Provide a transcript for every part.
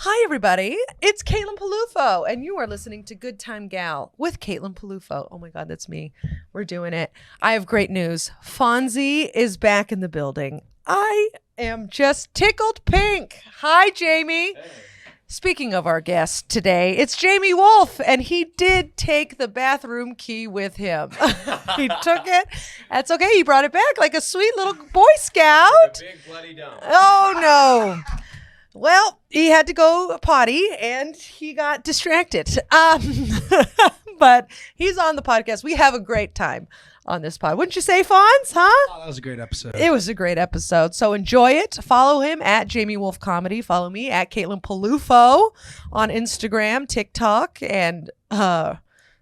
Hi, everybody. It's Caitlin Peluffo, and you are listening to Good Time Gal with Caitlin Peluffo. Oh, my God, that's me. We're doing it. I have great news. Fonzie is back in the building. I am just tickled pink. Hi, Jamie. Hey. Speaking of our guest today, it's Jamie Wolf, and he did take the bathroom key with him. He took it. That's okay. He brought it back like a sweet little Boy Scout. Like a big bloody dump. Oh, no. Well, he had to go potty, and he got distracted. But he's on the podcast. We have a great time on this pod. Wouldn't you say, Fonz? Huh? Oh, that was a great episode. It was a great episode. So enjoy it. Follow him at Jamie Wolf Comedy. Follow me at Caitlin Peluffo on Instagram, TikTok, and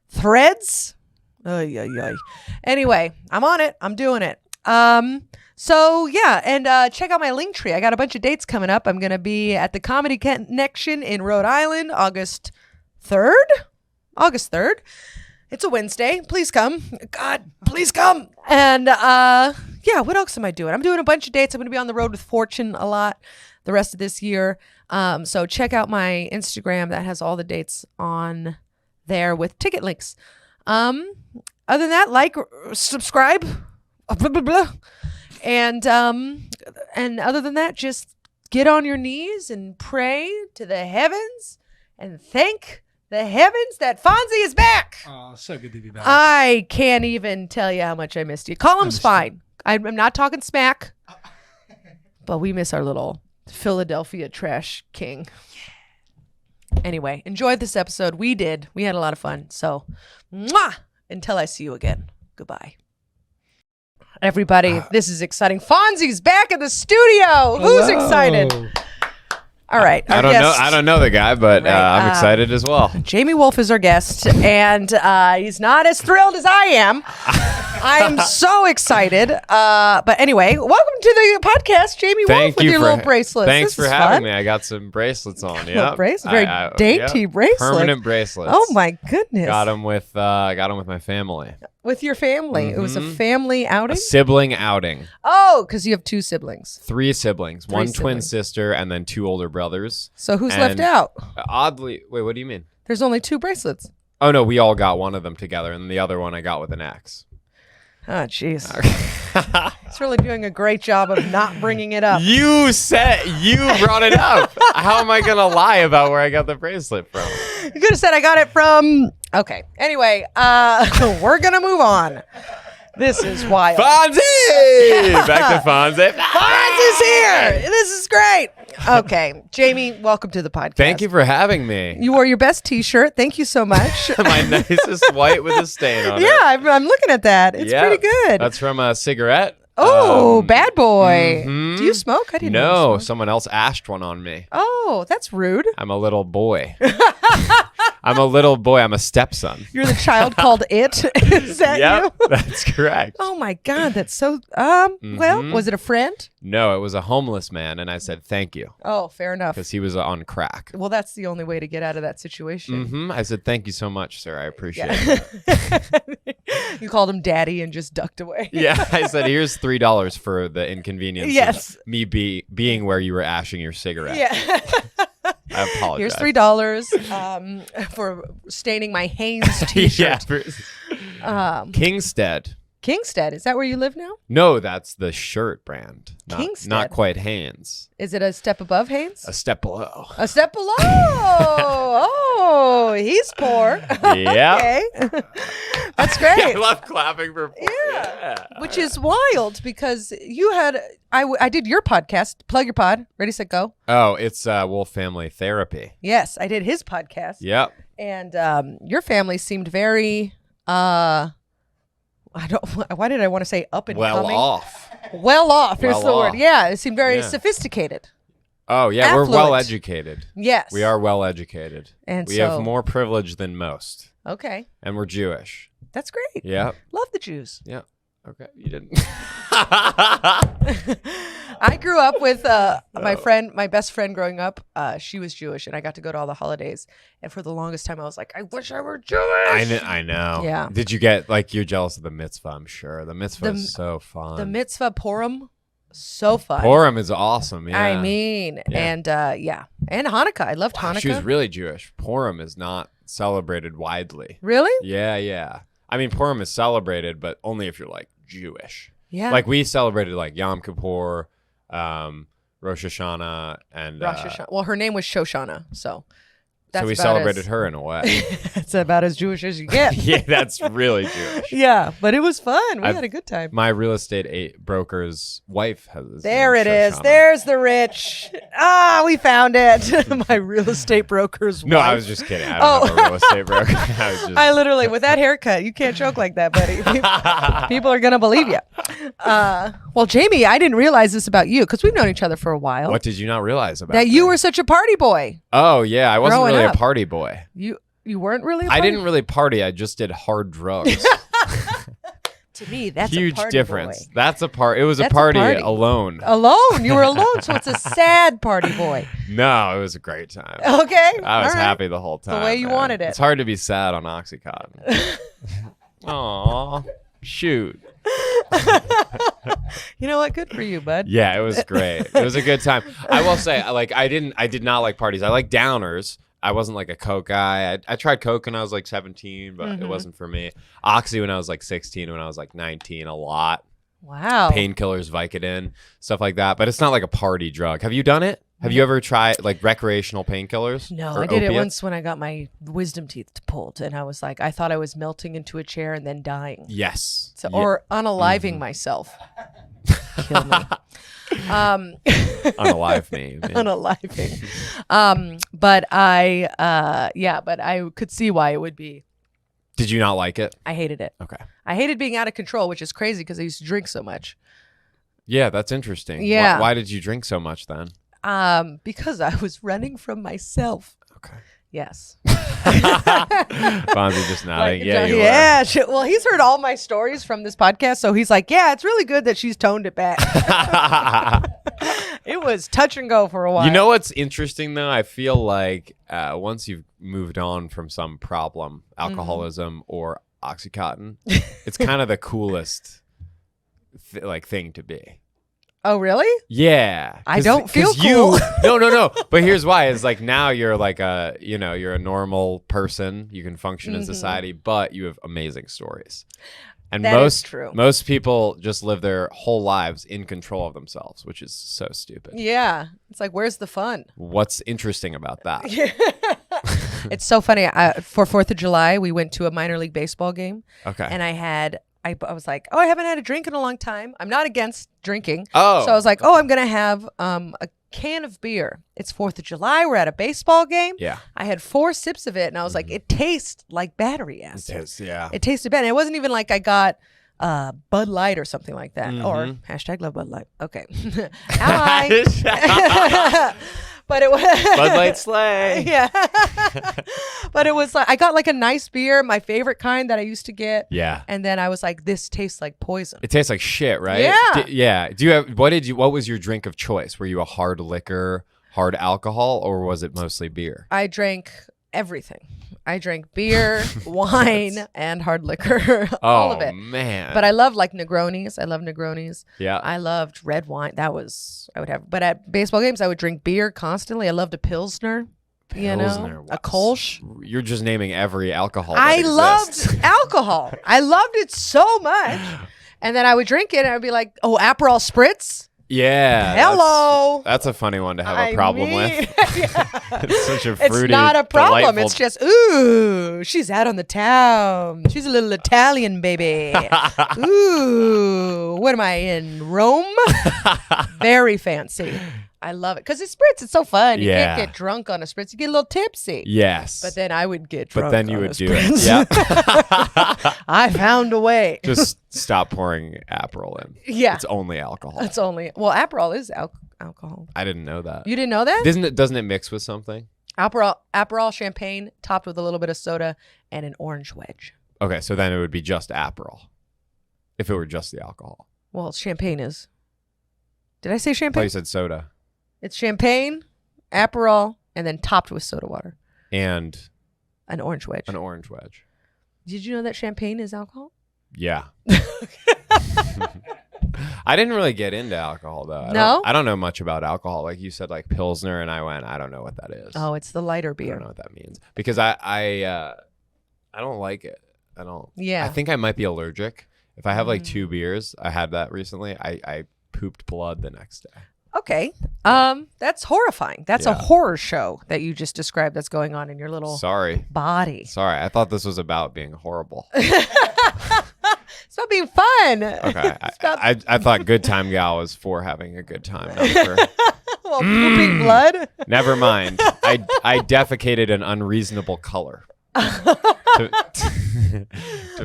Threads. Anyway, I'm on it. I'm doing it. So yeah, and check out my Linktree. I got a bunch of dates coming up. I'm going to be at the Comedy Connection in Rhode Island, August 3rd. It's a Wednesday. Please come. God, please come. And yeah, what else am I doing? I'm doing a bunch of dates. I'm going to be on the road with Fortune a lot the rest of this year. So check out my Instagram. That has all the dates on there with ticket links. Other than that, like, subscribe. Blah, blah, blah. And other than that, just get on your knees and pray to the heavens and thank the heavens that Fonzie is back. Oh, so good to be back. I can't even tell you how much I missed you. Column's fine. I'm not talking smack, but we miss our little Philadelphia trash king. Anyway, enjoyed this episode. We did. We had a lot of fun. So, mwah! Until I see you again. Goodbye. Everybody, this is exciting. Fonzie's back in the studio. Who's excited? All right. I don't know the guy, but I'm excited as well. Jamie Wolf is our guest, and he's not as thrilled as I am. I'm so excited. But anyway, welcome to the podcast, Jamie Wolf, with your little bracelets. Thanks for having me. I got some bracelets on. Yeah, very dainty bracelets. Permanent bracelets. Oh my goodness. Got them with my family. With your family. Mm-hmm. It was a family outing? A sibling outing. Oh, because you have two siblings. Three siblings. One twin sister and then two older brothers. So who's left out? Oddly, wait, what do you mean? There's only two bracelets. Oh, no, we all got one of them together, and the other one I got with an ex. Oh, jeez. He's really doing a great job of not bringing it up. You brought it up. How am I going to lie about where I got the bracelet from? You could have said I got it from... Okay. Anyway, we're going to move on. This is wild. Fonzie! Back to Fonzie. Fonzie's here. This is great. Okay. Jamie, welcome to the podcast. Thank you for having me. You wore your best t-shirt. Thank you so much. My nicest white with a stain on it. Yeah, I'm looking at that. It's pretty good. That's from a cigarette. Oh, bad boy. Mm-hmm. Do you smoke? I didn't know. No, someone else ashed one on me. Oh, that's rude. I'm a little boy. I'm a little boy. I'm a stepson. You're the child called It? Is that you? That's correct. Oh, my God. That's so... Well, was it a friend? No, it was a homeless man, and I said thank you. Oh, fair enough. Because he was on crack. Well, that's the only way to get out of that situation. I said thank you so much, sir. I appreciate it. You called him daddy and just ducked away. Yeah, I said, here's $3 for the inconvenience of me being where you were ashing your cigarette. Yeah. I apologize. Here's $3 for staining my Hanes t-shirt. Kingstead. Kingstead. Is that where you live now? No, that's the shirt brand. Kingstead. Not quite Hanes. Is it a step above Hanes? A step below. A step below. Oh, he's poor. Yeah. Okay. That's great. Yeah, I love clapping for poor. Yeah. Which is wild because you had, I did your podcast. Plug your pod. Ready, set, go. Oh, it's Wolf Family Therapy. Yes, I did his podcast. Yep. And your family seemed very, why did I want to say up and coming? Well off. Here's the word. Yeah, it seemed very sophisticated. Oh, yeah, affluent. We're well educated. Yes. We are well educated. And we have more privilege than most. Okay. And we're Jewish. That's great. Yeah. Love the Jews. Yeah. Okay. You didn't. I grew up with my best friend growing up. She was Jewish, and I got to go to all the holidays. And for the longest time, I was like, I wish I were Jewish. I know. Yeah. Did you get, you're jealous of the mitzvah, I'm sure. The mitzvah is so fun. The mitzvah Purim. So fun. Purim is awesome. Yeah. I mean, and and Hanukkah. I loved Hanukkah. She was really Jewish. Purim is not celebrated widely. Really? Yeah. I mean, Purim is celebrated, but only if you're like Jewish. Yeah. Like we celebrated like Yom Kippur, Rosh Hashanah, and Rosh Hashanah. Well, her name was Shoshana, so that's we about celebrated her in a way. It's about as Jewish as you get. Yeah, that's really Jewish. Yeah, but it was fun. We had a good time. My real estate broker's wife has. There it is. There's the rich. We found it. My real estate broker's wife. No, I was just kidding. I don't have a real estate broker. I literally, with that haircut, you can't joke like that, buddy. People are gonna believe you. Well, Jamie, I didn't realize this about you because we've known each other for a while. What did you not realize about that? You were such a party boy. Oh yeah, I wasn't really up. a party boy. You weren't really. I didn't really party. I just did hard drugs. To me, that's huge a party difference. Boy. That's a part. It was That's a party a party. alone. Alone, you were alone, so it's a sad party boy. No, it was a great time. Okay, I was happy the whole time. The way you wanted it. It's hard to be sad on OxyContin. Aw, shoot. You know what? Good for you, bud. Yeah, it was great. It was a good time. I will say, I did not like parties. I like downers. I wasn't like a Coke guy. I tried Coke when I was like 17, but it wasn't for me. Oxy when I was like 16, when I was like 19, a lot. Wow. Painkillers, Vicodin, stuff like that. But it's not like a party drug. Have you done it? Have you ever tried like recreational painkillers? No, I did it once when I got my wisdom teeth pulled, and I was like, I thought I was melting into a chair and then dying. Yes. So, or unaliving myself. Kill me. Unalive me. Unaliving. But I could see why it would be. Did you not like it? I hated it. Okay. I hated being out of control, which is crazy because I used to drink so much. Yeah, that's interesting. Yeah. Why did you drink so much then? Because I was running from myself. Okay. Yes. Fonzie just nodding. Like, yeah, you yeah. Well, he's heard all my stories from this podcast, so he's like, yeah, it's really good that she's toned it back. It was touch and go for a while. You know what's interesting though? I feel like once you've moved on from some problem, alcoholism or OxyContin, it's kind of the coolest thing to be. Oh, really? Yeah. I don't feel cool. No. But here's why. It's like now you're like you're a normal person. You can function in society, but you have amazing stories. And that is true. Most people just live their whole lives in control of themselves, which is so stupid. Yeah. It's like, where's the fun? What's interesting about that? It's so funny. For 4th of July, we went to a minor league baseball game. Okay. And I was like, I haven't had a drink in a long time. I'm not against drinking. Oh. So I was like, I'm going to have a can of beer. It's 4th of July. We're at a baseball game. Yeah. I had 4 sips of it, and I was like, it tastes like battery acid. It is, yeah. It tasted bad. And it wasn't even like I got Bud Light or something like that. Or hashtag love Bud Light. Okay. But it was Bud Light Slay. Yeah. But it was like I got like a nice beer, my favorite kind that I used to get. Yeah. And then I was like, this tastes like poison. It tastes like shit, right? Yeah. Yeah. Do you have what was your drink of choice? Were you a hard liquor, hard alcohol, or was it mostly beer? I drank everything. I drank beer, wine, and hard liquor. All of it. Oh man. But I love like Negronis. I love Negronis. Yeah. I loved red wine. I would have. But at baseball games, I would drink beer constantly. I loved a Pilsner. Pilsner. A Kolsch. You're just naming every alcohol. That I exists. loved alcohol. I loved it so much. And then I would drink it and I'd be like, Aperol Spritz. Yeah. Hello. That's a funny one to have a problem with. It's such a fruity, it's not a problem. delightful... It's just, ooh, she's out on the town. She's a little Italian baby. Ooh, what am I in Rome? Very fancy. I love it because it's spritz. It's so fun. You can't get drunk on a spritz. You get a little tipsy. Yes. But then I would get drunk. But then you on would a do spritz. it. Yeah. I found a way. Just stop pouring Aperol in. Yeah. It's only alcohol. It's only Aperol is alcohol. I didn't know that. You didn't know that? Doesn't it mix with something? Aperol champagne topped with a little bit of soda and an orange wedge. Okay, so then it would be just Aperol. If it were just the alcohol. Well, champagne is. Did I say I champagne? thought you said soda. It's champagne, Aperol, and then topped with soda water. And an orange wedge. An orange wedge. Did you know that champagne is alcohol? Yeah. I didn't really get into alcohol though. No? I don't know much about alcohol. Like you said, like Pilsner, and I don't know what that is. Oh, it's the lighter I beer. don't know what that means because I don't like it. I don't. Yeah. I think I might be allergic. If I have like 2 beers, I had that recently. I pooped blood the next day. Okay. That's horrifying. That's a horror show that you just described that's going on in your little body. Sorry. I thought this was about being horrible. It's not being fun. Okay. I thought Good Time Gal was for having a good time. Not for... Well, pooping blood. Never mind. I defecated an unreasonable color. to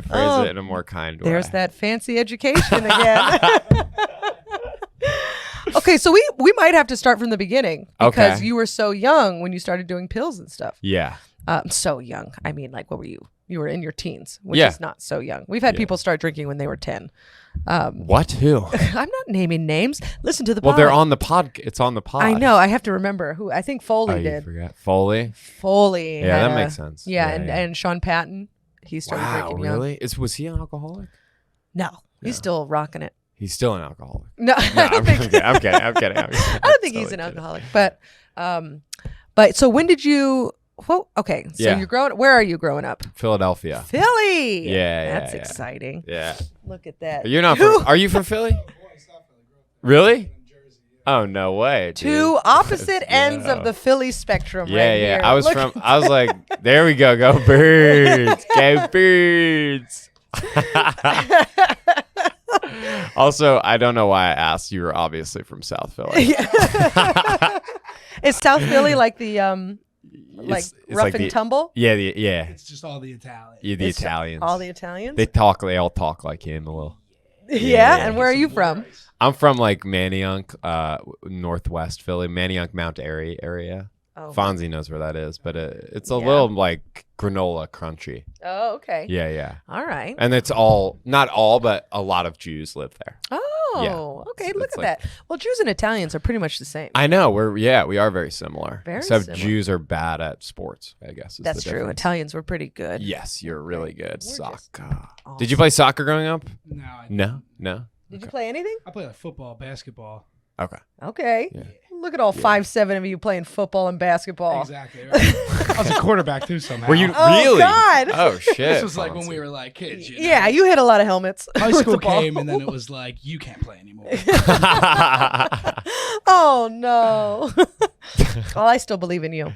phrase it in a more kind way. There's that fancy education again. Okay, so we might have to start from the beginning because you were so young when you started doing pills and stuff. Yeah. So young. I mean, like, what were you? You were in your teens, which is not so young. We've had people start drinking when they were 10. What? Who? I'm not naming names. Listen to the Well, pod. they're on the pod. It's on the pod. I know. I have to remember who. I think Foley did. You forgot. Foley? Foley. Yeah, that makes sense. Yeah, and Sean Patton. He started drinking young. Really? Was he an alcoholic? No, he's still rocking it. He's still an alcoholic. No, I'm kidding. I'm kidding. I don't think he's an alcoholic. But so when did you? Well, okay. So you're growing. Where are you growing up? Philadelphia. Philly. Yeah, That's exciting. Yeah. Look at that. You're not. Are you from Philly? Really? Oh no way! Two opposite ends of the Philly spectrum. Yeah, right yeah. Here. I was like, there we go. Go Birds. Go Birds. Also, I don't know why I asked. You were obviously from South Philly. Is South Philly like the it's rough like and tumble? Yeah, yeah. It's just all the Italians. Yeah, the Italians. All the Italians. They all talk like you in the little. Yeah, and where are you from? I'm from like Manayunk, northwest Philly, Manayunk, Mount Airy area. Oh. Fonzie knows where that is, but it's a little like granola crunchy. Oh, okay. Yeah, yeah. All right. And it's not all, but a lot of Jews live there. Oh, okay. Look at that. Well, Jews and Italians are pretty much the same. I know. We are very similar. Except similar. Jews are bad at sports, I guess. That's true. Italians were pretty good. Yes, you're really good. Soccer. Awesome. Did you play soccer growing up? No. No. Did you play anything? I played football, basketball. Okay. Yeah. Look at all 5'7" of you playing football and basketball. Exactly. Right. I was a quarterback too somehow. Were you really? Oh God. Oh shit. This was like when we were like kids. You know? Yeah, you hit a lot of helmets. High school came and then it was like you can't play anymore. Oh no. Well, I still believe in you.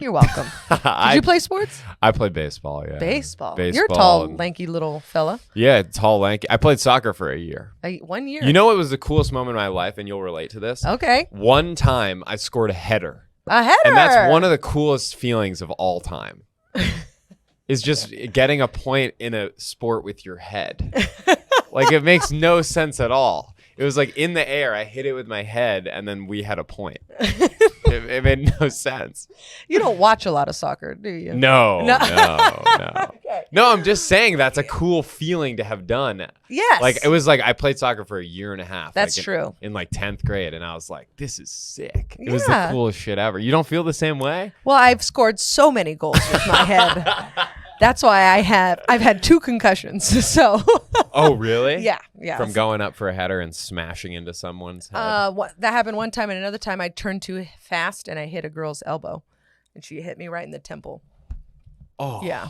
You're welcome. Did you play sports? I played baseball, yeah. Baseball. You're a tall, lanky little fella. Yeah, tall, lanky. I played soccer for a year. 1 year. You know what was the coolest moment of my life, and you'll relate to this? Okay. One time, I scored a header. A header? And that's one of the coolest feelings of all time. Is just getting a point in a sport with your head. Like, it makes no sense at all. It was like in the air. I hit it with my head, and then we had a point. It made no sense. You don't watch a lot of soccer, do you? No. Okay. No, I'm just saying that's a cool feeling to have done. Yes. Like, it was like I played soccer for a year and a half. That's like true. In like 10th grade, and I was like, this is sick. It was the coolest shit ever. You don't feel the same way? Well, I've scored so many goals with my head. That's why I've had 2 concussions. So. Oh, really? Yeah. From going up for a header and smashing into someone's head. That happened one time, and another time I turned too fast and I hit a girl's elbow, and she hit me right in the temple. Oh. Yeah.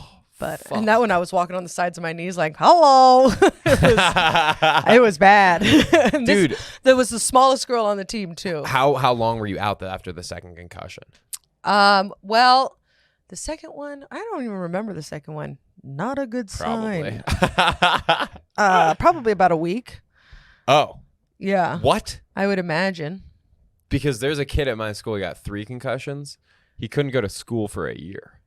And that one I was walking on the sides of my knees like, hello. It was bad. Dude. That was the smallest girl on the team too. How long were you out after the second concussion? Well, the second one, I don't even remember the second one. Not a good sign. Probably about a week. Oh. Yeah. What? I would imagine. Because there's a kid at my school who got 3 concussions. He couldn't go to school for a year.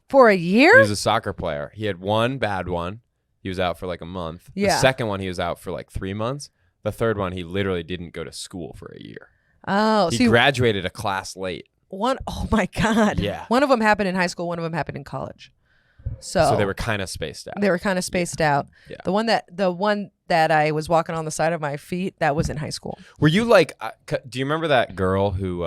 For a year? He was a soccer player. He had one bad one. He was out for like a month. Yeah. The second one, he was out for like 3 months. The third one, he literally didn't go to school for a year. Oh. He graduated a class late. Oh my God. Yeah. One of them happened in high school. One of them happened in college. So they were kind of spaced out. Yeah. The one that I was walking on the side of my feet, that was in high school. Were you like, do you remember that girl who,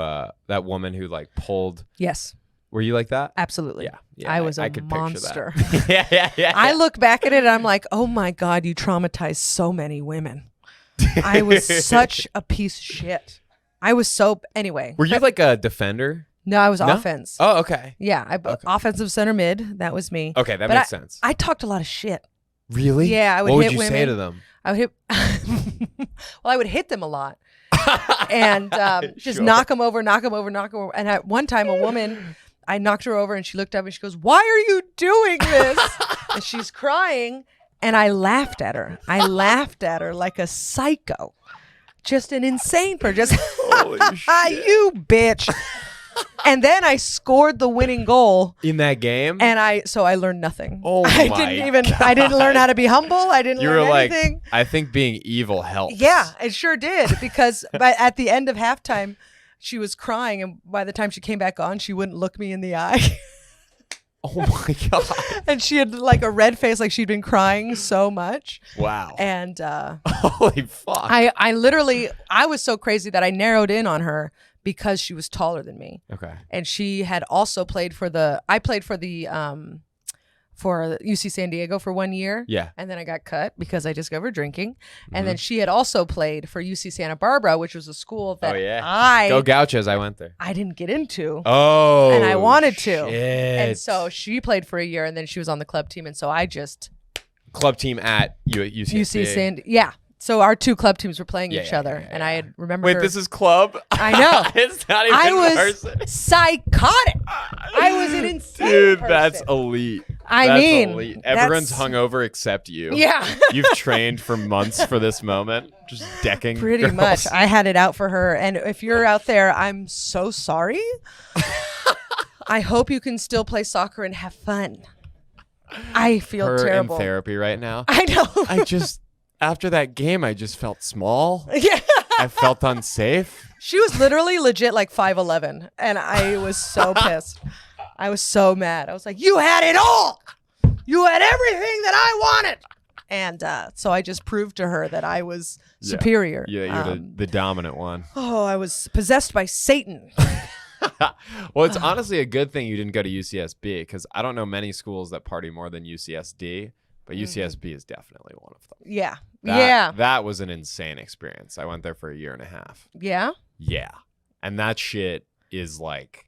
that woman who like pulled? Yes. Were you like that? Absolutely. Yeah. I was a could monster. Picture that. Yeah. I look back at it and I'm like, oh my God, you traumatized so many women. I was such a piece of shit. I was so anyway. Were you like a defender? No, I was No? offense. Oh, okay. Yeah, offensive center mid. That was me. Okay, that But makes sense. I talked a lot of shit. Really? Yeah, I would What hit would you women. say to them? I would hit. Well, I would hit them a lot, and just Sure. knock them over. And at one time, a woman, I knocked her over, and she looked up and she goes, "Why are you doing this?" And she's crying, and I laughed at her. I laughed at her like a psycho, just an insane person. Just Holy shit. you bitch. And then I scored the winning goal. In that game? And I learned nothing. Oh I my I didn't learn how to be humble. I didn't you learn were like, anything. I think being evil helps. Yeah, it sure did. Because at the end of halftime, she was crying, and by the time she came back on, she wouldn't look me in the eye. Oh my God. And she had like a red face, like she'd been crying so much. Wow. And Holy fuck. I literally, I was so crazy that I narrowed in on her because she was taller than me. Okay. And she had also played for for UC San Diego for 1 year. Yeah. And then I got cut because I discovered drinking. And then she had also played for UC Santa Barbara, which was a school that Go Gauchos. I went there. I didn't get into. Oh. And I wanted to. Shit. And so she played for a year, and then she was on the club team. And so I just Club team at UC San. Yeah. So our two club teams were playing Yeah, each yeah, other, yeah, and yeah. I had remembered. Wait, her. this is club? I know. It's not even I was person. psychotic. I was an insane Dude, person. that's elite. I That's mean, elite. Everyone's that's- hungover except you. Yeah. You've trained for months for this moment, just decking Pretty girls. much. I had it out for her. And if you're out there, I'm so sorry. I hope you can still play soccer and have fun. I feel Her terrible. in therapy right now. I know. After that game, I just felt small. Yeah. I felt unsafe. She was literally legit like 5'11", and I was so pissed. I was so mad. I was like, you had it all. You had everything that I wanted. And so I just proved to her that I was superior. Yeah, you're the dominant one. Oh, I was possessed by Satan. Well, it's honestly a good thing you didn't go to UCSB, because I don't know many schools that party more than UCSD, but UCSB is definitely one of them. Yeah. That was an insane experience. I went there for a year and a half. Yeah? Yeah. And that shit is like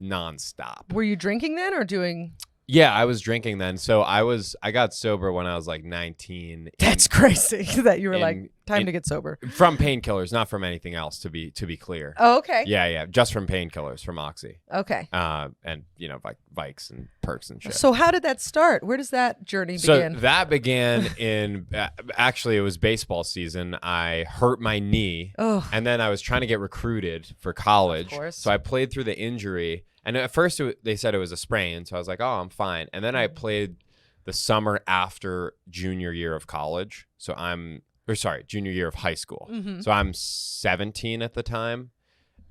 nonstop. Were you drinking then or doing... Yeah, I was drinking then. So I got sober when I was like 19. That's crazy that you were like, time to get sober. From painkillers, not from anything else, to be clear. Oh, okay. Yeah, just from painkillers, from Oxy. Okay. And Vikes and perks and shit. So how did that start? Where does that journey begin? So that began in actually it was baseball season. I hurt my knee, and then I was trying to get recruited for college. Of course. So I played through the injury, and at first they said it was a sprain. So I was like, oh, I'm fine. And then I played the summer after junior year of college. Junior year of high school. Mm-hmm. So I'm 17 at the time.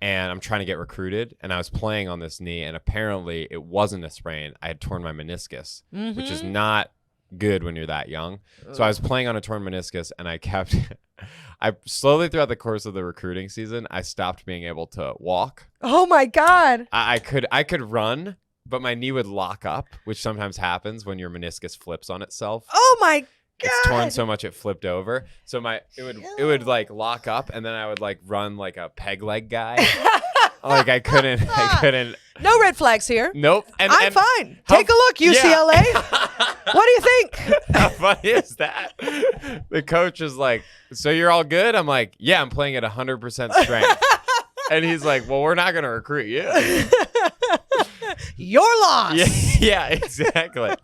And I'm trying to get recruited, and I was playing on this knee, and apparently it wasn't a sprain. I had torn my meniscus, which is not good when you're that young. So I was playing on a torn meniscus, and I slowly throughout the course of the recruiting season, I stopped being able to walk. Oh my God. I could run, but my knee would lock up, which sometimes happens when your meniscus flips on itself. Oh my God. It's torn so much it flipped over. So it would like lock up, and then I would like run like a peg leg guy. Like I couldn't. No red flags here. Nope. I'm fine. Take a look, UCLA. What do you think? How funny is that? The coach is like, so you're all good? I'm like, yeah, I'm playing at 100% strength. And he's like, well, we're not going to recruit you. Your loss. Yeah, exactly.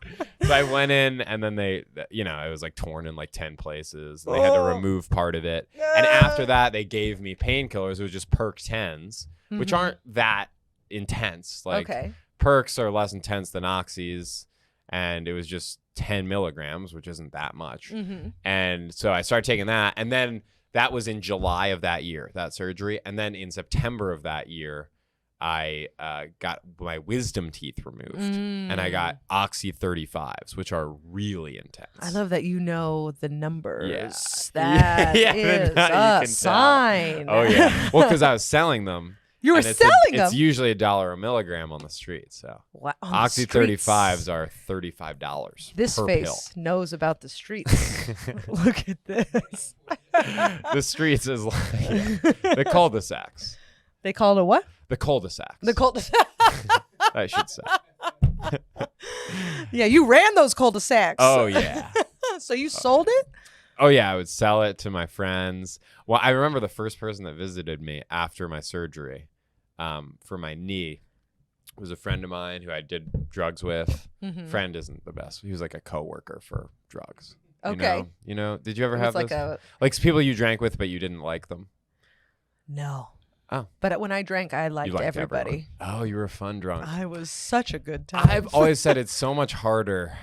So I went in, and then it was like torn in like 10 places. They had to remove part of it. And after that, they gave me painkillers. It was just Perk 10s, which aren't that intense. Like Perks are less intense than Oxys, and it was just 10 milligrams, which isn't that much. And so I started taking that, and then that was in July of that year, that surgery. And then in September of that year, I got my wisdom teeth removed, and I got Oxy 35s, which are really intense. I love that you know the numbers. Yeah. That is a sign. Oh, yeah. Well, because I was selling them, You were And selling them. It's usually $1 a milligram on the street. So Wow, on Oxy the streets. 35s are $35 This per face knows about the streets. Look at this. pill. The streets is like the cul-de-sacs. They call it what? The cul-de-sacs. The cul-de-sac. I should say. Yeah, you ran those cul-de-sacs. Oh yeah. So you sold it? Oh yeah, I would sell it to my friends. Well, I remember the first person that visited me after my surgery, for my knee, was a friend of mine who I did drugs with. Mm-hmm. Friend isn't the best. He was like a coworker for drugs. Okay. You know? Did you ever It have was this? Like people you drank with, but you didn't like them. No. Oh. But when I drank, I liked, You liked everybody. everyone. Oh, you were a fun drunk. I was such a good time. I've always said it's so much harder.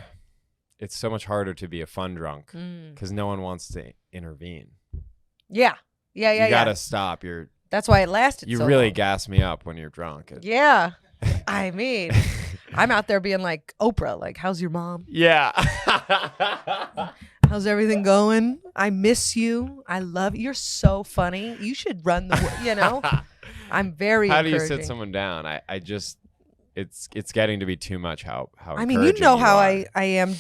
It's so much harder to be a fun drunk because no one wants to intervene. Yeah. Yeah. You gotta stop. That's why it lasted You so really long. gas me up when you're drunk. Yeah. I mean, I'm out there being like Oprah, like, how's your mom? Yeah. How's everything going? I miss you. I love you. You're so funny. You should run the, I'm very How do you encouraging. sit someone down? I just, it's getting to be too much how I mean, you encouraging know how are. I am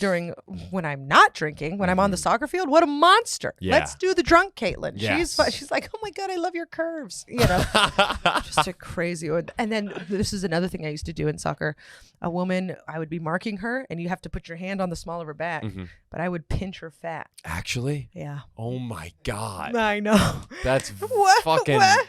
when I'm not drinking, when I'm on the soccer field. What a monster. Yeah. Let's do the drunk Caitlin. Yes. She's like, oh my God, I love your curves. Just a crazy one. And then this is another thing I used to do in soccer. A woman, I would be marking her and you have to put your hand on the small of her back, but I would pinch her fat. Actually? Yeah. Oh my God. I know. That's What? fucking... I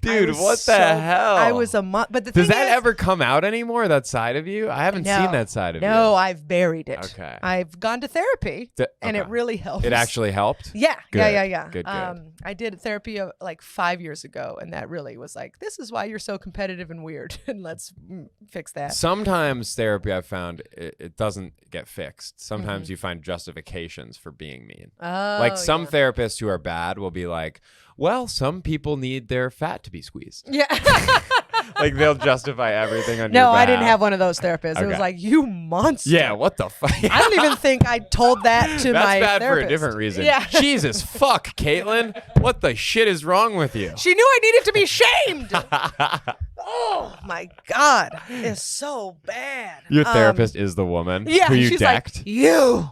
Dude, was what the hell? I was but the Does thing that is, ever come out anymore, that side of you? I haven't seen that side of you. No, I've buried it. Okay. I've gone to therapy and it Okay. really helps. It actually helped? Yeah. Good. Yeah. Good. I did therapy like 5 years ago, and that really was like, this is why you're so competitive and weird, and let's fix that. Sometimes therapy, I've found, it doesn't get fixed. Sometimes you find justifications for being mean. Oh, Like some yeah. therapists who are bad will be like, well, some people need their fat to be squeezed. Yeah. Like they'll justify everything on your No, I didn't behalf. have one of those therapists. It was Okay. like, you monster. Yeah, what the fuck? I don't even think I told that to That's my bad therapist. for a different reason. Yeah. Jesus fuck, Caitlin. What the shit is wrong with you? She knew I needed to be shamed. Oh my God. It's so bad. Your therapist is the woman Yeah. who you She's decked. like, you.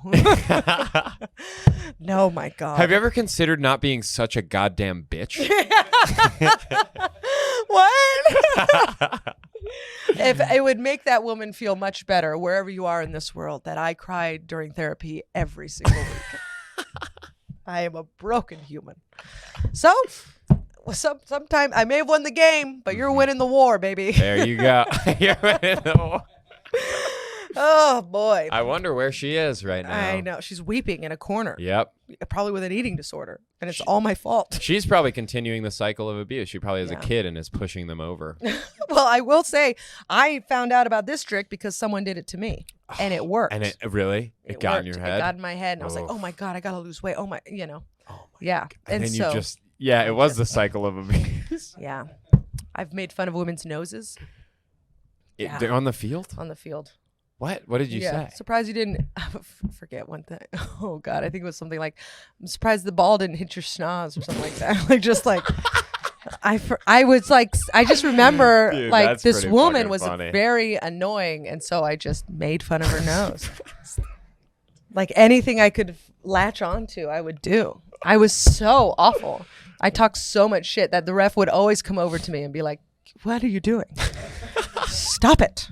No, my God. Have you ever considered not being such a goddamn bitch? What? If it would make that woman feel much better wherever you are in this world that I cried during therapy every single week. I am a broken human. So, sometime I may have won the game, but you're winning the war, baby. There you go. You're winning the war. Oh boy. I wonder where she is right now. I know. She's weeping in a corner, Yep. probably with an eating disorder, and it's all my fault. She's probably continuing the cycle of abuse. She probably has Yeah. a kid and is pushing them over. Well, I will say I found out about this trick because someone did it to me, and it worked. And it really? It got in worked. your head? It got in my head, and I was like, Oof. "Oh my God, I gotta lose weight." Oh my. Oh my Yeah. And then so, you just, yeah, it was the cycle of abuse. yeah, I've made fun of women's noses Yeah. They're on the field? on the field. What? What did you say? Surprised you didn't forget one thing. Oh God, I think it was something like, "I'm surprised the ball didn't hit your schnoz" or something like that. Like just like. I was like, I just remember Dude, like that's this pretty woman fucking was funny. very annoying, and so I just made fun of her nose. Like anything I could latch onto, I would do. I was so awful. I talked so much shit that the ref would always come over to me and be like, "What are you doing? Stop it.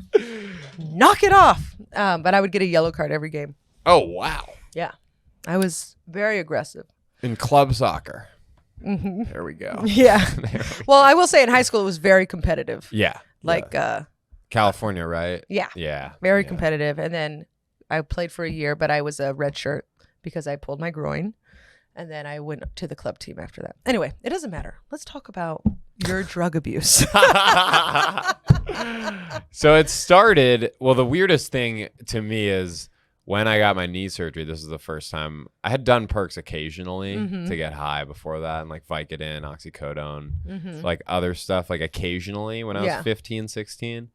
Knock it off." But I would get a yellow card every game. Oh, wow. Yeah. I was very aggressive. In club soccer. There we go. Yeah. Well, I will say in high school, it was very competitive. Yeah. Like, California, right? yeah. Yeah. Very yeah. competitive. And then I played for a year, but I was a red shirt because I pulled my groin. And then I went to the club team after that. Anyway, it doesn't matter. Let's talk about your drug abuse. So it started, well, the weirdest thing to me is when I got my knee surgery, this is the first time I had done perks occasionally to get high before that, and like Vicodin, oxycodone, like other stuff, like occasionally when I was Yeah. 15, 16.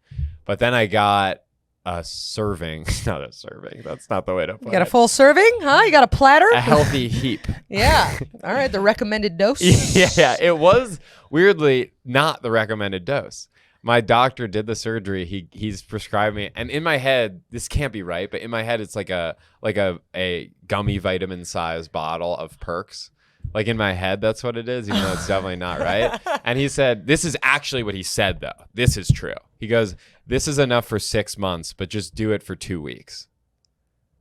But then I got a serving. Not a serving. That's not the way to put it. You got a full serving, huh? You got a platter? A healthy heap. Yeah. All right. The recommended dose. Yeah. It was weirdly not the recommended dose. My doctor did the surgery. He's prescribed me, and in my head, this can't be right, but in my head, it's like a gummy vitamin size bottle of Perks. Like in my head, that's what it is, even though it's definitely not right. And he said, this is actually what he said, though. This is true. He goes, this is enough for 6 months, but just do it for 2 weeks.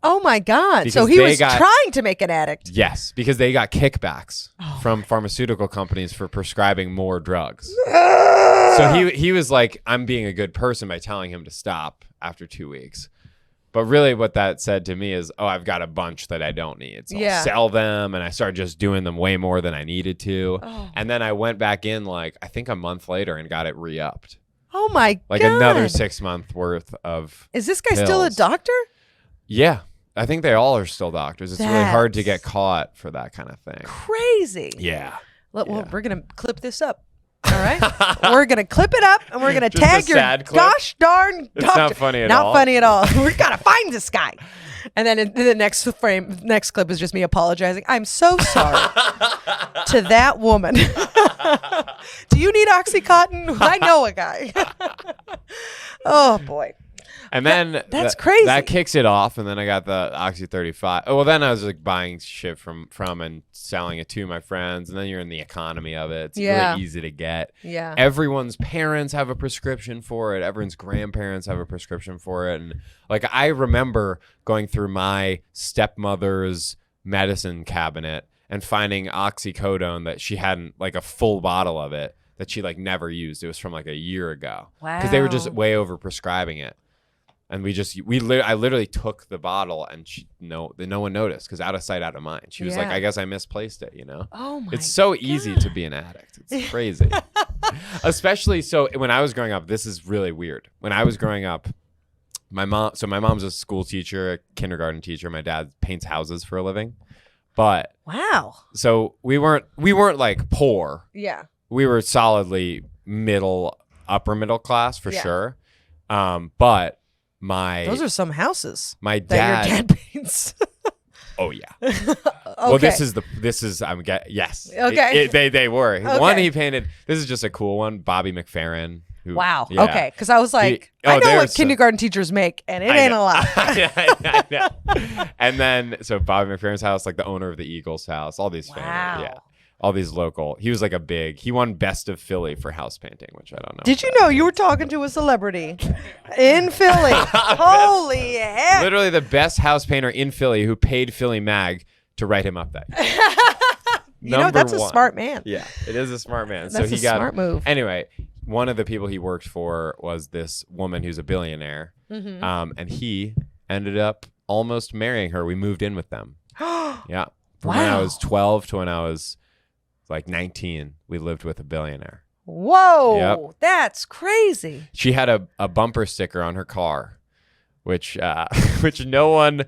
Oh my God. Because so he was trying to make an addict. Yes, because they got kickbacks from pharmaceutical companies for prescribing more drugs. So he was like, I'm being a good person by telling him to stop after 2 weeks. But really what that said to me is, I've got a bunch that I don't need. So I'll sell them, and I started just doing them way more than I needed to. Oh. And then I went back in I think a month later and got it re-upped. Oh my God. Like another 6 month worth of Is this guy pills. Still a doctor? Yeah. I think they all are still doctors. It's really hard to get caught for that kind of thing. Crazy. Yeah. Well, we're going to clip this up. All right. We're going to clip it up, and we're going to tag your gosh darn doctor. It's not funny at all. Not funny at all. We're going to find this guy. And then in the next clip is just me apologizing. I'm so sorry to that woman. Do you need Oxycontin? I know a guy. Oh, boy. And then that's crazy. That kicks it off, and then I got the Oxy 35. Oh, well, then I was like buying shit from and selling it to my friends, and then you're in the economy of it. It's really easy to get. Yeah. Everyone's parents have a prescription for it. Everyone's grandparents have a prescription for it. And like I remember going through my stepmother's medicine cabinet and finding oxycodone that she hadn't, like a full bottle of it that she like never used. It was from like a year ago. Wow. Because they were just way over prescribing it. And I literally took the bottle, and no one noticed, because out of sight, out of mind. She was like, I guess I misplaced it, Oh my It's so easy to be an addict. It's crazy. Especially so when I was growing up, this is really weird. When I was growing up, my mom's a school teacher, a kindergarten teacher. My dad paints houses for a living. But wow. So we weren't like poor. Yeah. We were solidly upper middle class for sure. But those are some houses. My dad. That your dad paints. Oh yeah. Okay. Well, yes. Okay. They were. Okay. One he painted. This is just a cool one. Bobby McFerrin. Wow. Yeah. Okay. Because I was like, I know what kindergarten teachers make, and it ain't a lot. I know. And then Bobby McFerrin's house, like the owner of the Eagles house, all these famous, all these local. He was like he won Best of Philly for house painting, which I don't know. Did you know you were talking to a celebrity in Philly? Holy heck. Literally the best house painter in Philly, who paid Philly Mag to write him up that year. That's a smart man. Yeah, it is a smart man. That's a smart move. Anyway, one of the people he worked for was this woman who's a billionaire. Mm-hmm. And he ended up almost marrying her. We moved in with them. Yeah. From when I was 12 to when I was like 19, we lived with a billionaire. Whoa, yep. That's crazy. She had a bumper sticker on her car, which no one.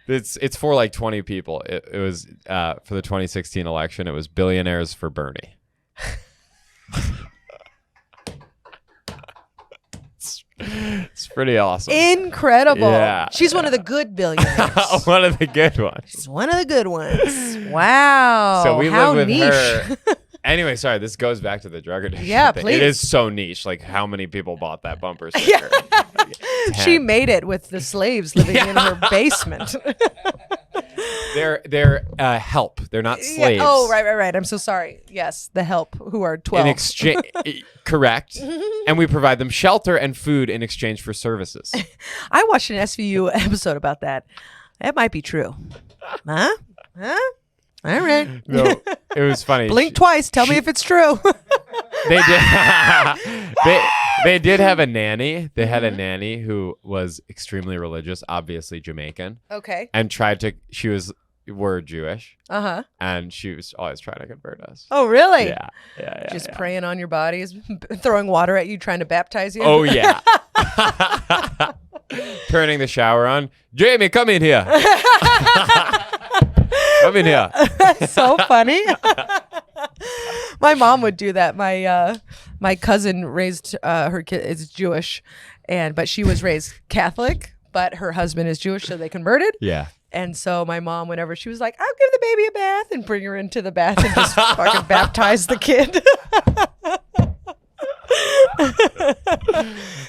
It's for like 20 people. It was for the 2016 election. It was billionaires for Bernie. It's pretty awesome. Incredible. Yeah, She's one of the good billionaires. One of the good ones. She's one of the good ones. Wow. So we How live with niche. her. Anyway, sorry, this goes back to the drug addiction. Yeah, thing. please. It is so niche. Like, how many people bought that bumper sticker? Like, she made it with the slaves living in her basement. They're help. They're not slaves. Yeah. Oh, right. I'm so sorry. Yes, the help who are 12. In exchange, correct. And we provide them shelter and food in exchange for services. I watched an SVU episode about that. That might be true. Huh? All right. No, it was funny. Blink twice. Tell me if it's true. They did. They did have a nanny. They had a nanny who was extremely religious, obviously Jamaican. Okay. And we're Jewish. Uh-huh. And she was always trying to convert us. Oh, really? Yeah. Just praying on your bodies, throwing water at you, trying to baptize you. Oh, yeah. Turning the shower on. Jamie, come in here. Come in here. That's so funny. My mom would do that. My My cousin raised her kid is Jewish, but she was raised Catholic, but her husband is Jewish, so they converted. Yeah. And so my mom, whenever she was like, I'll give the baby a bath and bring her into the bath and just fucking baptize the kid.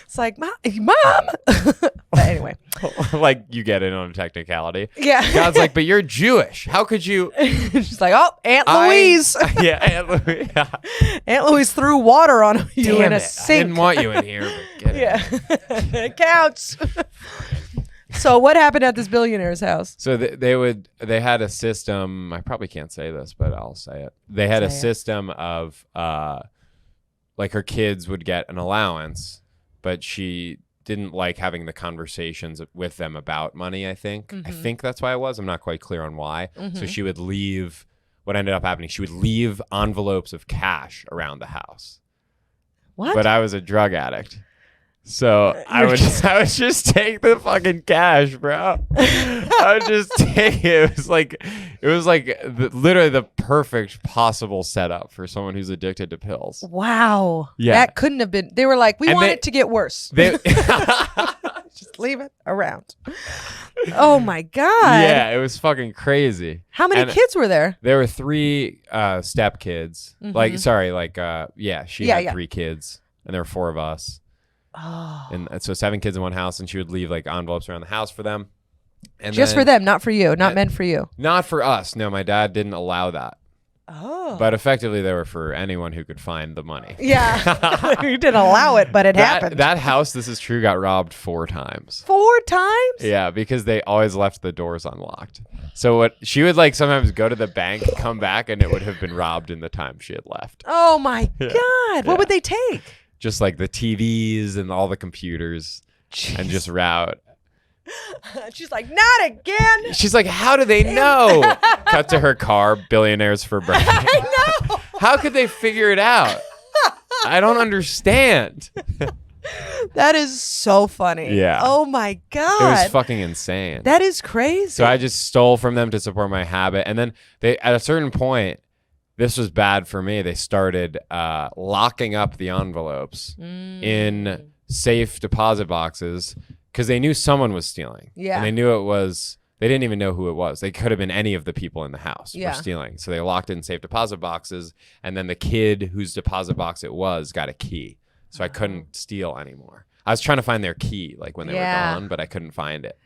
It's like, Mom. But anyway. Like you get in on a technicality. Yeah. God's like, but you're Jewish. How could you? She's like, oh, Aunt Louise. Yeah, Aunt Louise. Yeah. Aunt Louise threw water on you Damn in a it. sink. I didn't want you in here, but get it. Yeah. It counts. So what happened at this billionaire's house? So they had a system. I probably can't say this, but I'll say it. They had a system of like her kids would get an allowance, but she didn't like having the conversations with them about money. I think that's why it was. I'm not quite clear on why. So she would leave. What ended up happening? She would leave envelopes of cash around the house. What? But I was a drug addict. So I would just take the fucking cash, bro. I would just take it. It was like literally the perfect possible setup for someone who's addicted to pills. Wow. Yeah. That couldn't have been. They were like, we want it to get worse. Just leave it around. Oh my God. Yeah, it was fucking crazy. How many kids were there? There were 3 step kids. She had 3 kids, and there were 4 of us. Oh. And so 7 kids in one house, and she would leave like envelopes around the house for them. And just for them, not for you, not meant for you. Not for us. No, my dad didn't allow that. Oh. But effectively, they were for anyone who could find the money. Yeah. You didn't allow it, but it happened. That house, this is true, got robbed 4 times. 4 times? Yeah, because they always left the doors unlocked. So what she would like sometimes go to the bank, come back, and it would have been robbed in the time she had left. Oh my God. What would they take? Just like the TVs and all the computers. Jeez. And just route. She's like, not again. She's like, how do they know? Cut to her car, billionaires for breakfast. I know. How could they figure it out? I don't understand. That is so funny. Yeah. Oh my God. It was fucking insane. That is crazy. So I just stole from them to support my habit. And then at a certain point, this was bad for me. They started locking up the envelopes in safe deposit boxes because they knew someone was stealing. Yeah. And they knew they didn't even know who it was. They could have been any of the people in the house were stealing. So they locked it in safe deposit boxes. And then the kid whose deposit box it was got a key. So I couldn't steal anymore. I was trying to find their key like when they were gone, but I couldn't find it.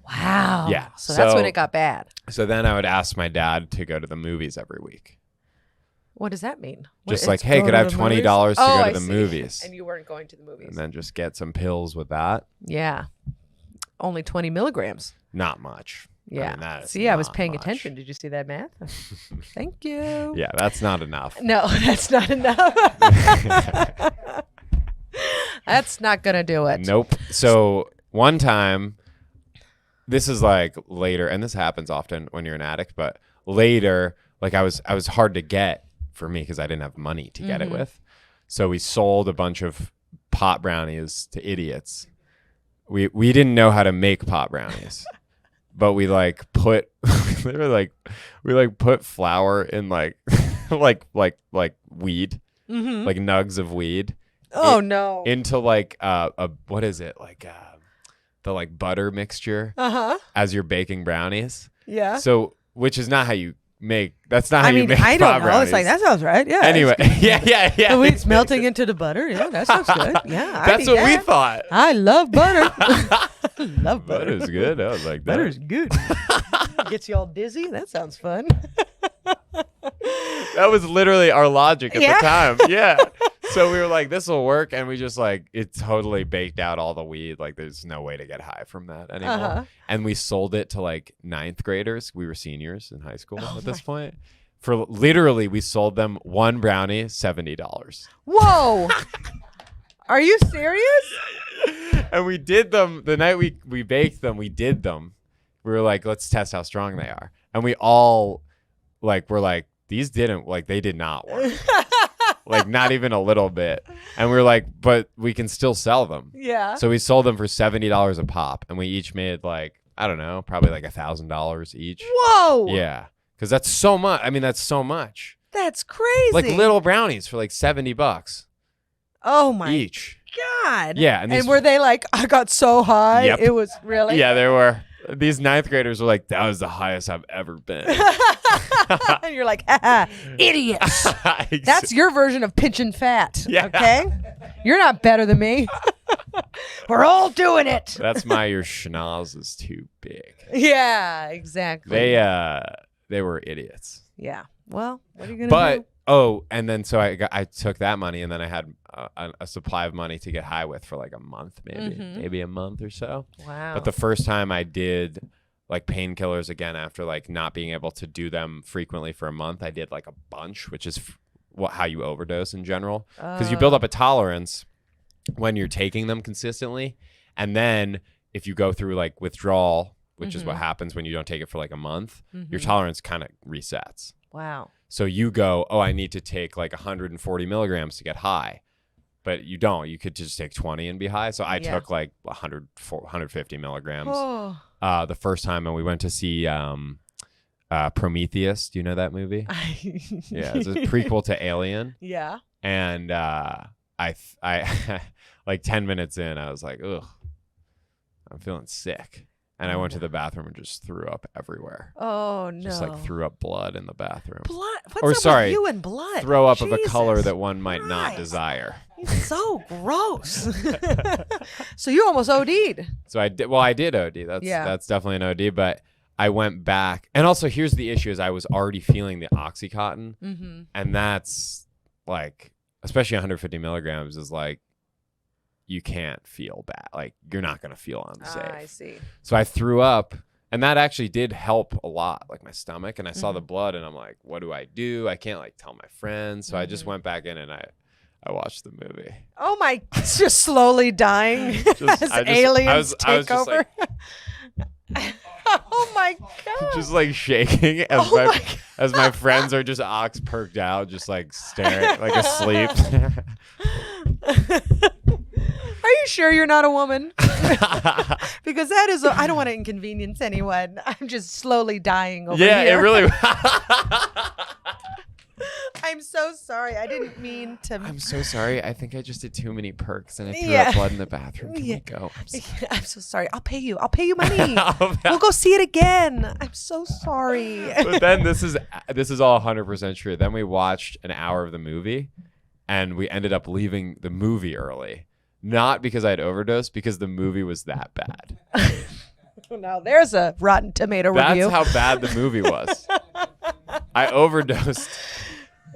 Wow. Yeah. So that's when it got bad. So then I would ask my dad to go to the movies every week. What does that mean? Just like, hey, could I have $20 to go to the movies? And you weren't going to the movies. And then just get some pills with that. Yeah. Only 20 milligrams. Not much. Yeah. I mean, see, I was paying attention. Did you see that math? Thank you. Yeah, that's not enough. No, that's not enough. That's not going to do it. Nope. So one time, this is like later, and this happens often when you're an addict, but later, like I was hard to get for me because I didn't have money to get it with. So we sold a bunch of pot brownies to idiots. We didn't know how to make pot brownies. But we like put we put flour in like like weed, like nugs of weed. Oh no! Into like a what is it like the like butter mixture as you're baking brownies. Yeah. So which is not how you make. That's not how you make. I don't know. Brownies. It's like that sounds right. Yeah. Anyway, yeah. The wheat's melting into the butter. Yeah, that sounds good. Yeah, that's what we thought. I love butter. Love butter. Butter's good. I was like, that. Butter's good. Gets you all dizzy. That sounds fun. That was literally our logic at the time. Yeah. So we were like, this will work. And we just like, it totally baked out all the weed. Like there's no way to get high from that anymore. And we sold it to like 9th graders. We were seniors in high school at this point. For literally, we sold them one brownie, $70. Whoa. Are you serious? And we did them the night we baked them. We did them. We were like, let's test how strong they are. And we all like, were like, these didn't like, they did not work. Like not even a little bit. And we were like, but we can still sell them. Yeah. So we sold them for $70 a pop. And we each made like, I don't know, probably like $1,000 each. Whoa. Yeah. Because that's so much. I mean, that's so much. That's crazy. Like little brownies for like $70. Oh my each. God. Yeah, and were they like, I got so high? Yep. It was really. Yeah, there were. These ninth graders were like, that was the highest I've ever been. And you're like, haha, idiots. That's your version of pitching fat. Yeah. Okay? You're not better than me. We're all doing it. That's your schnoz is too big. Yeah, exactly. They were idiots. Yeah. Well, what are you gonna do? And then so I took that money, and then I had a supply of money to get high with for like a month, maybe a month or so. Wow. But the first time I did like painkillers again after like not being able to do them frequently for a month, I did like a bunch, which is how you overdose in general, because you build up a tolerance when you're taking them consistently, and then if you go through like withdrawal, which is what happens when you don't take it for like a month, your tolerance kind of resets. Wow. So you go, I need to take like 140 milligrams to get high. But you don't. You could just take 20 and be high. So I took like 150 milligrams the first time. And we went to see Prometheus. Do you know that movie? Yeah, it's a prequel to Alien. Yeah. And I like 10 minutes in, I was like, ugh, I'm feeling sick. And I went to the bathroom and just threw up everywhere. Oh, no. Just like threw up blood in the bathroom. Blood? What's up with you and blood? Throw up Jesus of a color that one might not desire. He's so gross. So you almost OD'd. So I did. Well, I did OD. That's definitely an OD. But I went back. And also, here's the issue: is I was already feeling the OxyContin, and that's like, especially 150 milligrams, is like, you can't feel bad. Like, you're not going to feel unsafe. I see. So I threw up, and that actually did help a lot, like my stomach. And I saw the blood, and I'm like, what do? I can't like tell my friends. So I just went back in and I watched the movie. Oh my, just slowly dying as aliens take over. Oh my God. Just like shaking as my friends are just ox perked out, just like staring, like asleep. Are you sure you're not a woman? Because that is, I don't want to inconvenience anyone. I'm just slowly dying over here. Yeah, it really. I'm so sorry. I didn't mean to. I'm so sorry. I think I just did too many perks and I threw up blood in the bathroom. Can we go? I'm so sorry. I'll pay you money. We'll go see it again. I'm so sorry. But then this is all 100% true. Then we watched an hour of the movie, and we ended up leaving the movie early. Not because I had overdosed, because the movie was that bad. Now there's a Rotten Tomato review. That's how bad the movie was. I overdosed,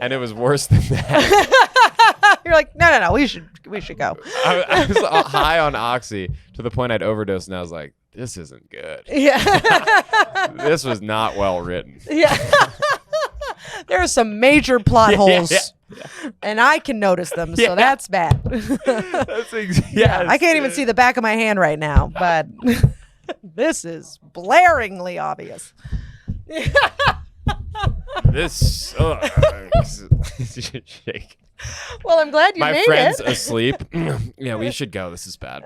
and it was worse than that. You're like, no, we should go. I was high on Oxy to the point I'd overdosed, and I was like, this isn't good. Yeah. This was not well written. Yeah. There are some major plot holes. And I can notice them, so that's bad. I can't even see the back of my hand right now, but this is blaringly obvious. This sucks. Shake. Well, I'm glad you made it. My friend's asleep. Yeah, we should go. This is bad.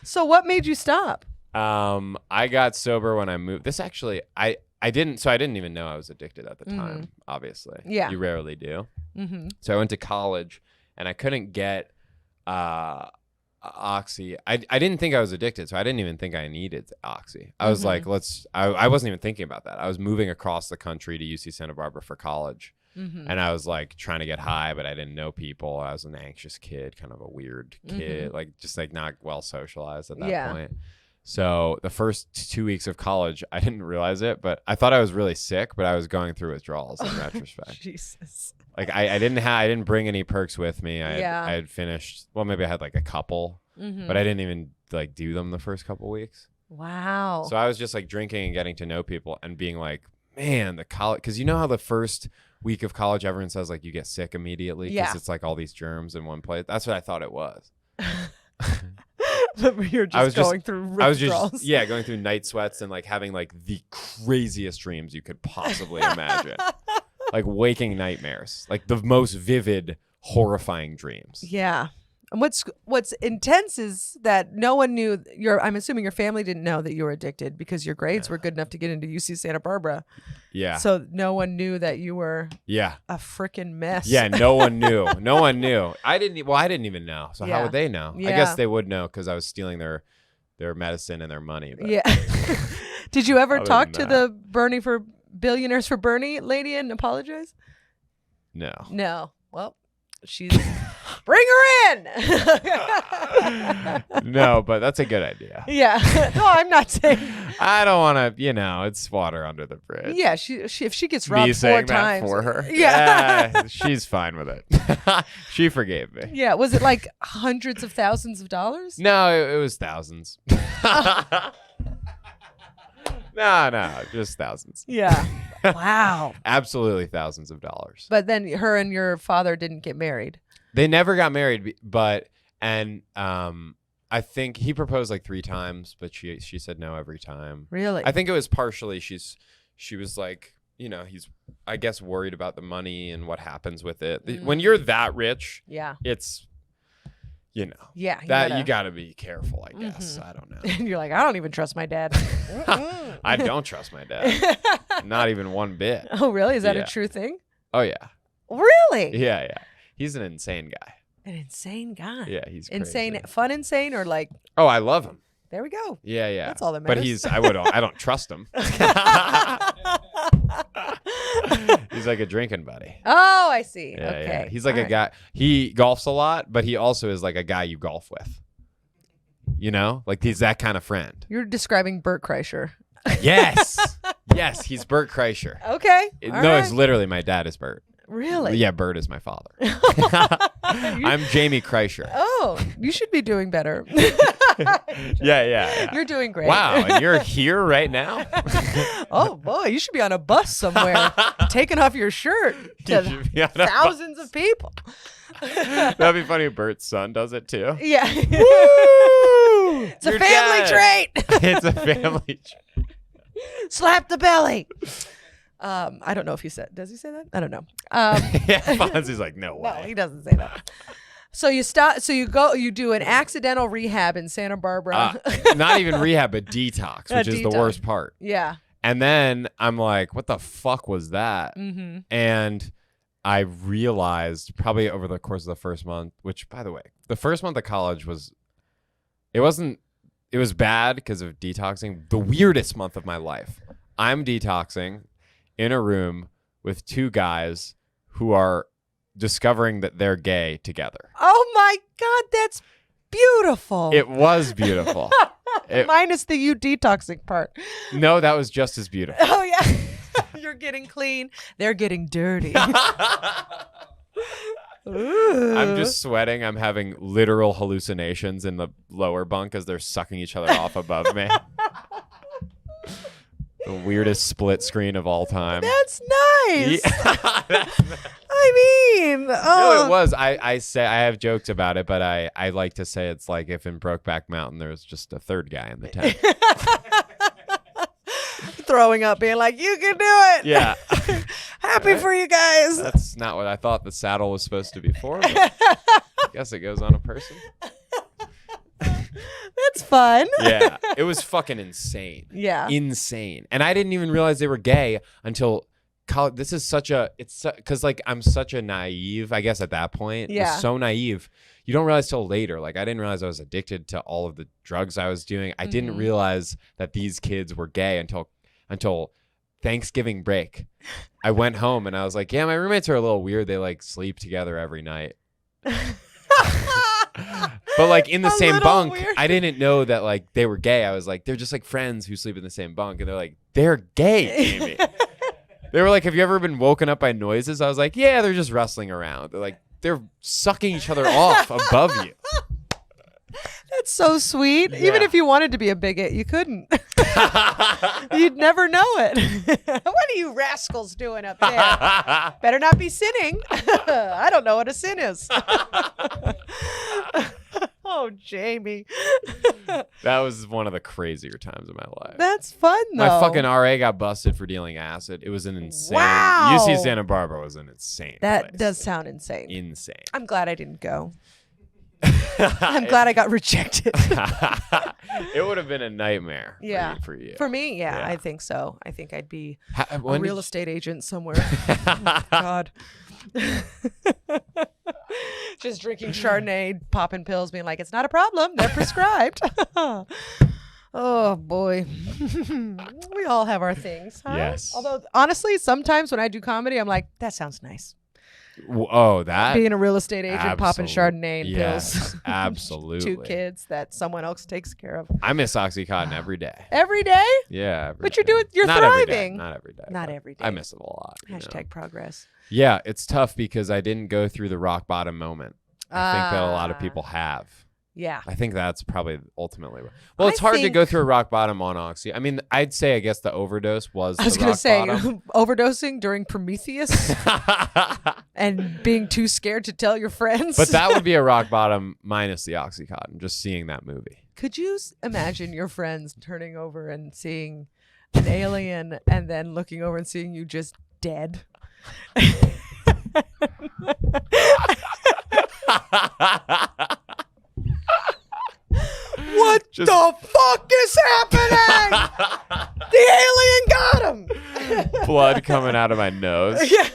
So what made you stop? I got sober when I moved. This actually, I didn't even know I was addicted at the time, obviously. Yeah. You rarely do. So I went to college, and I couldn't get Oxy. I didn't think I was addicted, so I didn't even think I needed Oxy. I was like, I wasn't even thinking about that. I was moving across the country to UC Santa Barbara for college, and I was like trying to get high, but I didn't know people. I was an anxious kid, kind of a weird kid, like just like not well socialized at that point. So the first 2 weeks of college, I didn't realize it, but I thought I was really sick, but I was going through withdrawals in retrospect. Jesus. Like I didn't bring any perks with me. I had finished, well, maybe I had like a couple, but I didn't even like do them the first couple weeks. Wow. So I was just like drinking and getting to know people and being like, man, the college, because you know how the first week of college, everyone says like you get sick immediately because it's like all these germs in one place. That's what I thought it was. You're just going through withdrawals. Going through night sweats and like having like the craziest dreams you could possibly imagine. Like waking nightmares, like the most vivid, horrifying dreams. Yeah. And what's intense is that no one knew I'm assuming your family didn't know that you were addicted because your grades were good enough to get into UC Santa Barbara. Yeah. So no one knew that you were a freaking mess. Yeah, no one knew. No one knew. I didn't even know. So how would they know? Yeah. I guess they would know because I was stealing their medicine and their money. But Yeah. Did you ever Other talk than to the Bernie for Billionaires for Bernie lady and apologize? No. No. Well, she's bring her in. No, but that's a good idea. Yeah. No, I'm not saying. I don't want to, it's water under the bridge. Yeah, she if she gets Me robbed 4 saying times that for her. Yeah. She's fine with it. She forgave me. Yeah. Was it like hundreds of thousands of dollars? No, it was thousands. No, just thousands. Yeah. Wow. Absolutely thousands of dollars. But then her and your father didn't get married. They never got married, I think he proposed like 3 times, but she said no every time. Really? I think it was partially she was like, he's I guess worried about the money and what happens with it. When you're that rich, yeah. it's Yeah. you got to be careful, I guess. I don't know. And you're like, I don't even trust my dad. I don't trust my dad. Not even one bit. Oh, really? Is that Yeah. a true thing? Oh yeah. Really? Yeah. He's an insane guy. An insane guy. Yeah, he's insane. crazy. Fun insane or like, Oh, I love him. there we go. Yeah. That's all that But matters. I don't trust him. He's like a drinking buddy. Oh, I see. Yeah, okay. yeah. He's like All a right. guy. He golfs a lot, but he also is like a guy you golf with. Like he's that kind of friend. You're describing Bert Kreischer. Yes. Yes, he's Bert Kreischer. Okay. All No, right. it's literally my dad is Bert. Really? Yeah, Bert is my father. I'm Jamie Kreischer. Oh, you should be doing better. Yeah. You're doing great. Wow, and you're here right now? Oh boy, you should be on a bus somewhere, taking off your shirt You to should be on a thousands of people. That'd be funny if Bert's son does it too. Yeah. Woo! It's a Your family dad. trait. It's a family trait. Slap the belly. I don't know if he said. Does he say that? I don't know. Yeah, Fonzie's like, no No, way. he doesn't say that. So you stop. So you do an accidental rehab in Santa Barbara. Not even rehab, but detox, which is the detox. worst part. Yeah. And then I'm like, what the fuck was that? Mm-hmm. And I realized probably over the course of the first month, which, by the way, the first month of college was bad because of detoxing. The weirdest month of my life. I'm detoxing in a room with 2 guys who are discovering that they're gay together. Oh my God, that's beautiful. It was beautiful. Minus the you detoxing part. No, that was just as beautiful. Oh yeah. You're getting clean. They're getting dirty. Ooh. I'm just sweating. I'm having literal hallucinations in the lower bunk as they're sucking each other off above me. The weirdest split screen of all time. That's nice. Yeah. I mean, No, it was. I say I have jokes about it, but I like to say it's like if in Brokeback Mountain there was just a third guy in the tent. throwing up, being like, "You can do it." Yeah. Happy for you guys. That's not what I thought the saddle was supposed to be for. But I guess it goes on a person. That's fun. Yeah. It was fucking insane. Yeah. Insane. And I didn't even realize they were gay until college. This is because like I'm such a naive, I guess at that point. Yeah. Was so naive. You don't realize till later. Like I didn't realize I was addicted to all of the drugs I was doing. I didn't realize that these kids were gay until Thanksgiving break. I went home and I was like, yeah, my roommates are a little weird. They like sleep together every night. But like in the A same little bunk, weird. I didn't know that like they were gay. I was like, they're just like friends who sleep in the same bunk. And they're like, they're gay, Amy. They were like, have you ever been woken up by noises? I was like, yeah, they're just wrestling around. They're like, they're sucking each other off above you. That's so sweet. Even Yeah. if you wanted to be a bigot, you couldn't. You'd never know it. What are you rascals doing up there? Better not be sinning. I don't know what a sin is. Oh, Jamie. That was one of the crazier times of my life. That's fun, though. My fucking RA got busted for dealing acid. It was an insane. Wow. UC Santa Barbara was an insane. That place. does sound insane. Insane. I'm glad I didn't go. I'm glad I got rejected. It would have been a nightmare. Yeah. For you. For me, yeah, Yeah. I think so. I think I'd be a When real did estate agent somewhere. Oh, God. Just drinking Chardonnay, popping pills, being like, it's not a problem. They're prescribed. Oh, boy. We all have our things. Huh? Yes. Although, honestly, sometimes when I do comedy, I'm like, that sounds nice. Oh, that Being a real estate agent, popping Absolute- Chardonnay and yes, pills. absolutely. 2 kids that someone else takes care of. I miss Oxycontin every day. Every day? Yeah, But you're Not every day, thriving. Not every day. Not but every day. I miss it a lot. you know? Hashtag progress. Yeah, it's tough because I didn't go through the rock bottom moment. I think that a lot of people have. Yeah. I think that's probably ultimately. Well, it's I hard to think- go through a rock bottom on Oxy. I mean, I'd say I guess the overdose was I was the going to rock say, bottom. overdosing during Prometheus and being too scared to tell your friends. But that would be a rock bottom minus the Oxycontin, just seeing that movie. Could you imagine your friends turning over and seeing an alien and then looking over and seeing you just dead? What the fuck is happening? The alien got him. Blood coming out of my nose. Yeah.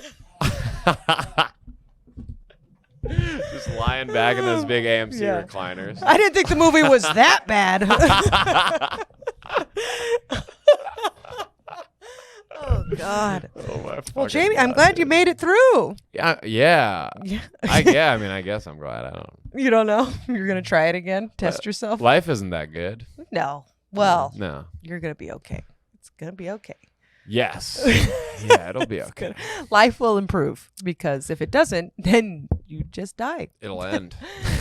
Just lying back in those big AMC Yeah. recliners. I didn't think the movie was that bad. Oh God. Oh my Well, fucking Jamie, I'm God, glad dude. you made it through. Yeah. Yeah. I mean, I guess I'm glad. I don't. You don't know? You're gonna try it again? Test yourself? Life isn't that good. No. Well, No. you're gonna be okay. It's gonna be okay. Yes. Yeah, it'll be okay. Life will improve because if it doesn't, then you just die. It'll end.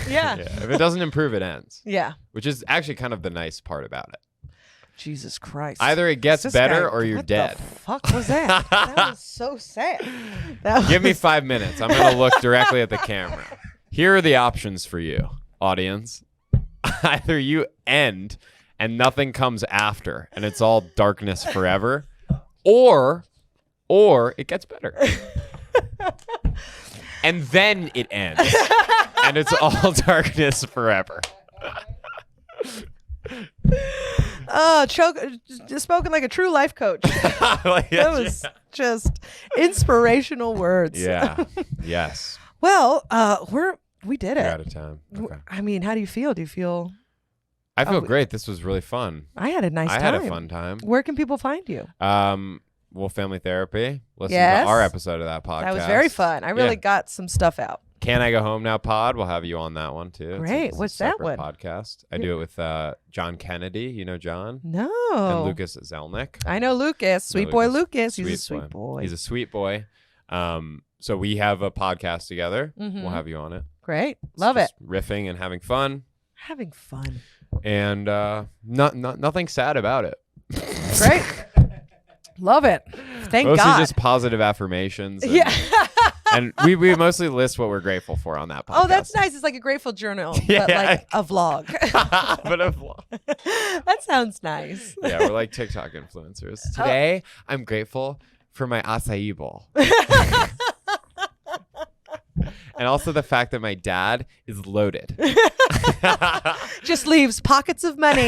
Yeah. If it doesn't improve, it ends. Yeah. Which is actually kind of the nice part about it. Jesus Christ. Either it gets This better guy- or you're what dead. The fuck was that? That was so sad. That Give me was- 5 minutes. I'm going to look directly at the camera. Here are the options for you, audience. Either you end and nothing comes after and it's all darkness forever, or it gets better. And then it ends and it's all darkness forever. Oh, spoken like a true life coach. Like, That was just inspirational words. yeah. Yes. Well, we did We're it. out of time. Okay. I mean, how do you feel? Do you feel? I feel we- great. This was really fun. I had a nice I time. had a fun time. Where can people find you? Well, Family Therapy. Listen Yes. to our episode of that podcast. That was very fun. I really Yeah. got some stuff out. Can I Go Home Now Pod? We'll have you on that one too. Great. What's that separate one? podcast. I do it with John Kennedy. You know John? No. And Lucas Zelnick. I know Lucas. Sweet boy Lucas. He's a Sweet sweet boy. He's a sweet boy. So we have a podcast together. Mhm. We'll have you on it. Great. It's Love it. just riffing and having fun, Having fun. and nothing sad about it. Great. Love it. Thank Mostly God. just positive affirmations. And, Yeah. and we mostly list what we're grateful for on that podcast. Oh, that's nice. It's like a grateful journal, but Yeah. like a vlog. But That sounds nice. yeah, we're like TikTok influencers. Today, I'm grateful for my acai bowl. And also the fact that my dad is loaded. Just leaves pockets of money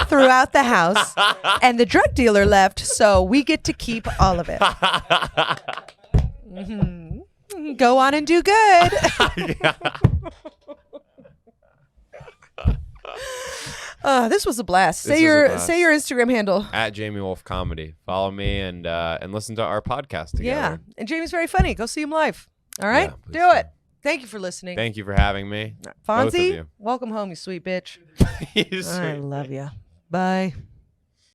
throughout the house, and the drug dealer left, so we get to keep all of it. Mhm. Go on and do good. This was a blast. This was a blast. Say your Instagram handle. At Jamie Wolf Comedy. Follow me and listen to our podcast together. Yeah, and Jamie's very funny. Go see him live. All right, Yeah, please do do. it. Thank you for listening. Thank you for having me. Both of Fonzie, you. welcome home, you sweet bitch. He's I sweet. love you. Bye.